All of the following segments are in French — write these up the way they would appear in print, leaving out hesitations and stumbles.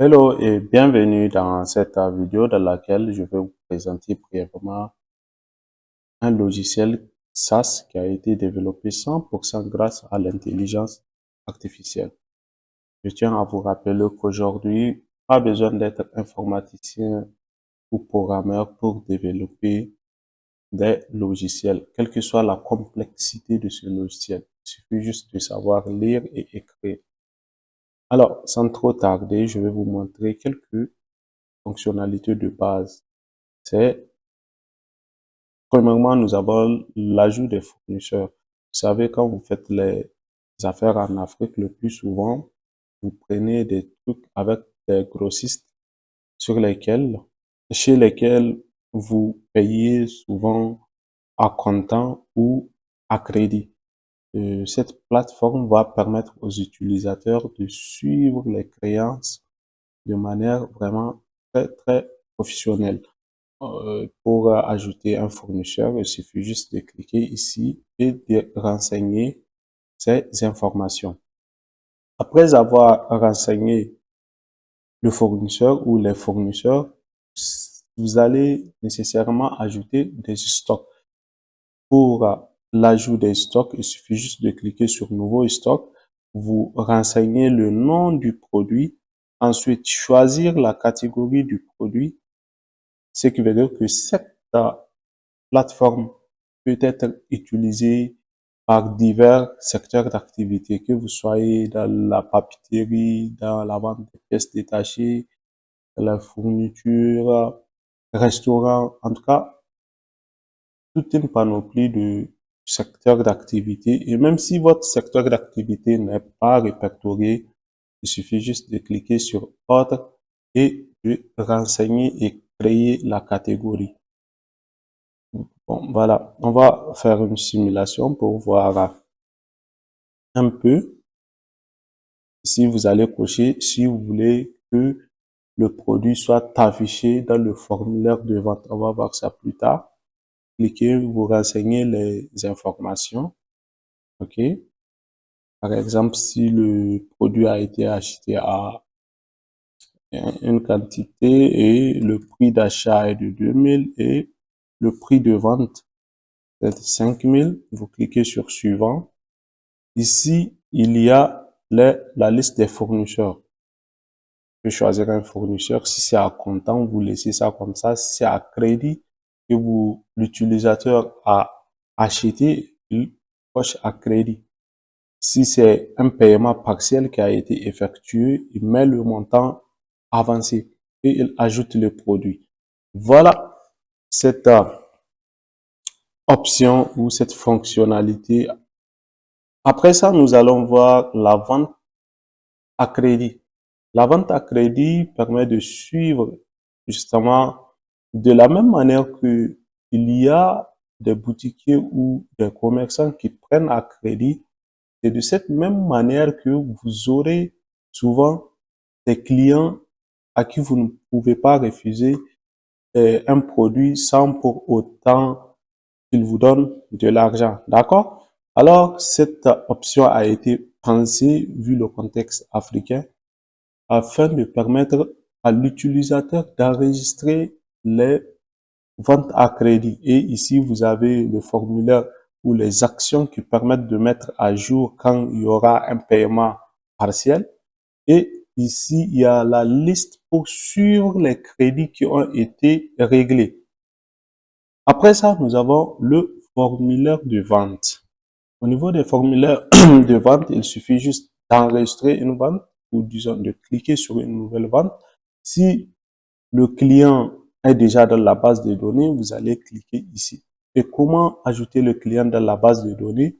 Hello et bienvenue dans cette vidéo dans laquelle je vais vous présenter brièvement un logiciel SaaS qui a été développé 100% grâce à l'intelligence artificielle. Je tiens à vous rappeler qu'aujourd'hui, pas besoin d'être informaticien ou programmeur pour développer des logiciels, quelle que soit la complexité de ce logiciel. Il suffit juste de savoir lire et écrire. Alors, sans trop tarder, je vais vous montrer quelques fonctionnalités de base. C'est, premièrement, nous avons l'ajout des fournisseurs. Vous savez, quand vous faites les affaires en Afrique, le plus souvent, vous prenez des trucs avec des grossistes chez lesquels vous payez souvent à comptant ou à crédit. Cette plateforme va permettre aux utilisateurs de suivre les créances de manière vraiment très professionnelle. Pour ajouter un fournisseur, il suffit juste de cliquer ici et de renseigner ces informations. Après avoir renseigné le fournisseur ou les fournisseurs, vous allez nécessairement ajouter des stocks. Pour l'ajout des stocks, il suffit juste de cliquer sur Nouveau stock, vous renseignez le nom du produit, ensuite choisir la catégorie du produit, ce qui veut dire que cette plateforme peut être utilisée par divers secteurs d'activité, que vous soyez dans la papeterie, dans la vente de pièces détachées, dans la fourniture, restaurant, en tout cas, toute une panoplie de secteurs d'activité. Et même si votre secteur d'activité n'est pas répertorié, il suffit juste de cliquer sur Autre et de renseigner et créer la catégorie. Bon, voilà, on va faire une simulation pour voir un peu. Si vous allez cocher, si vous voulez que le produit soit affiché dans le formulaire de vente. On va voir ça plus tard. Cliquez, vous renseignez les informations. OK. Par exemple, si le produit a été acheté à une quantité et le prix d'achat est de 2000 et le prix de vente est de 5000, vous cliquez sur suivant. Ici, il y a la liste des fournisseurs. Vous pouvez choisir un fournisseur. Si c'est à comptant, vous laissez ça comme ça. Si c'est à crédit que l'utilisateur a acheté, il coche à crédit. Si c'est un paiement partiel qui a été effectué, il met le montant avancé et il ajoute le produit. Voilà cette option ou cette fonctionnalité. Après ça, nous allons voir la vente à crédit. La vente à crédit permet de suivre justement de la même manière que il y a des boutiquiers ou des commerçants qui prennent à crédit. C'est de cette même manière que vous aurez souvent des clients à qui vous ne pouvez pas refuser un produit sans pour autant qu'ils vous donnent de l'argent. D'accord? Alors, cette option a été pensée, vu le contexte africain, afin de permettre à l'utilisateur d'enregistrer les ventes à crédit. Et ici, vous avez le formulaire ou les actions qui permettent de mettre à jour quand il y aura un paiement partiel. Et ici, il y a la liste pour suivre les crédits qui ont été réglés. Après ça, nous avons le formulaire de vente. Au niveau des formulaires de vente, il suffit juste d'enregistrer une vente ou disons de cliquer sur une nouvelle vente. Si le client est déjà dans la base de données, vous allez cliquer ici. Et comment ajouter le client dans la base de données?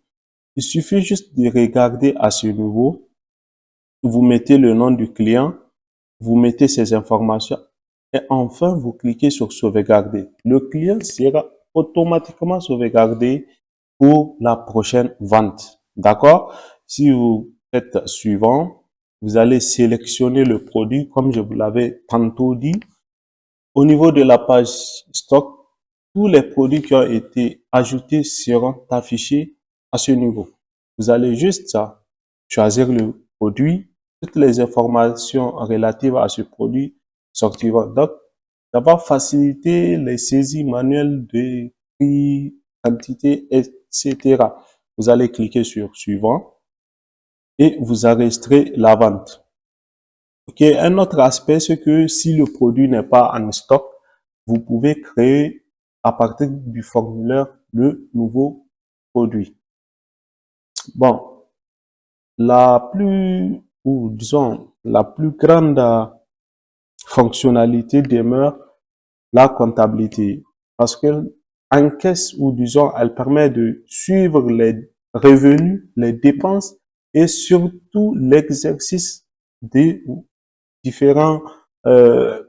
Il suffit juste de regarder à ce niveau. Vous mettez le nom du client, vous mettez ses informations et enfin vous cliquez sur sauvegarder. Le client sera automatiquement sauvegardé pour la prochaine vente. D'accord? Si vous faites suivant, vous allez sélectionner le produit comme je vous l'avais tantôt dit. Au niveau de la page stock, tous les produits qui ont été ajoutés seront affichés à ce niveau. Vous allez juste choisir le produit toutes les informations relatives à ce produit sortiront. Donc, ça va faciliter les saisies manuelles de prix, quantité, etc. Vous allez cliquer sur suivant et vous enregistrez la vente. Ok, un autre aspect, c'est que si le produit n'est pas en stock, vous pouvez créer à partir du formulaire le nouveau produit. Bon, la plus grande fonctionnalité demeure la comptabilité. Parce que encaisse ou disons, elle permet de suivre les revenus, les dépenses et surtout l'exercice des différents, euh,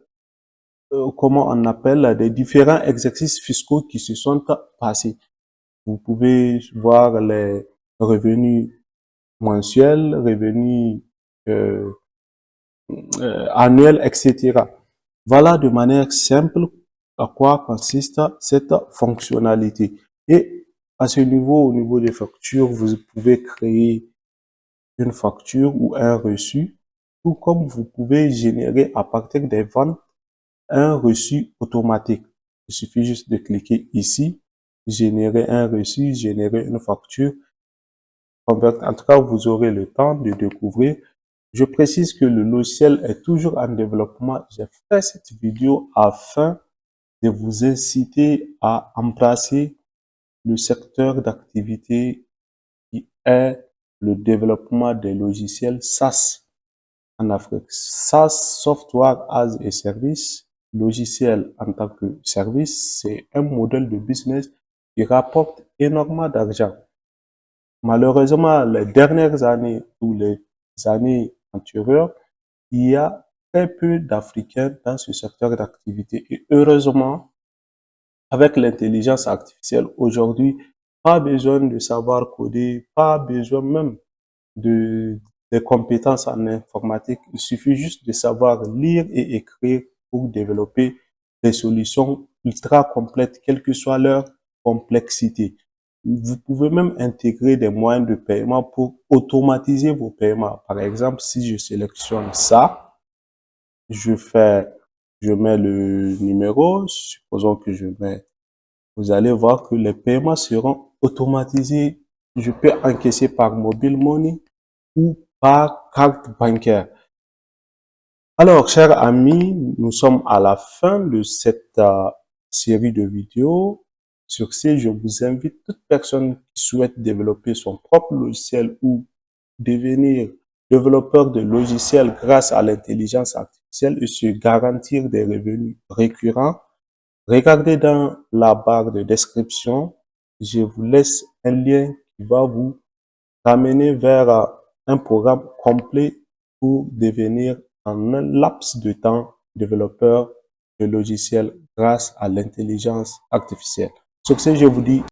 comment on appelle, des différents exercices fiscaux qui se sont passés. Vous pouvez voir les revenus mensuels, revenus euh, annuels, etc. Voilà de manière simple à quoi consiste cette fonctionnalité. Et à ce niveau, au niveau des factures, vous pouvez créer une facture ou un reçu, tout comme vous pouvez générer à partir des ventes un reçu automatique. Il suffit juste de cliquer ici, générer un reçu, générer une facture. En tout cas, vous aurez le temps de découvrir. Je précise que le logiciel est toujours en développement. J'ai fait cette vidéo afin de vous inciter à embrasser le secteur d'activité qui est le développement des logiciels SaaS en Afrique. SaaS, Software as a Service, logiciel en tant que service, c'est un modèle de business qui rapporte énormément d'argent. Malheureusement, les dernières années ou les années antérieures, il y a très peu d'Africains dans ce secteur d'activité. Et heureusement, avec l'intelligence artificielle aujourd'hui, pas besoin de savoir coder, pas besoin même de des compétences en informatique. Il suffit juste de savoir lire et écrire pour développer des solutions ultra complètes, quelle que soit leur complexité. Vous pouvez même intégrer des moyens de paiement pour automatiser vos paiements. Par exemple, si je sélectionne ça, je mets le numéro, supposons que je mets, vous allez voir que les paiements seront automatisés. Je peux encaisser par mobile money ou par carte bancaire. Alors, chers amis, nous sommes à la fin de cette série de vidéos. Sur ce, je vous invite, toute personne qui souhaite développer son propre logiciel ou devenir développeur de logiciels grâce à l'intelligence artificielle et se garantir des revenus récurrents. Regardez dans la barre de description, je vous laisse un lien qui va vous ramener vers un programme complet pour devenir en un laps de temps développeur de logiciels grâce à l'intelligence artificielle. Sur ce, je vous dis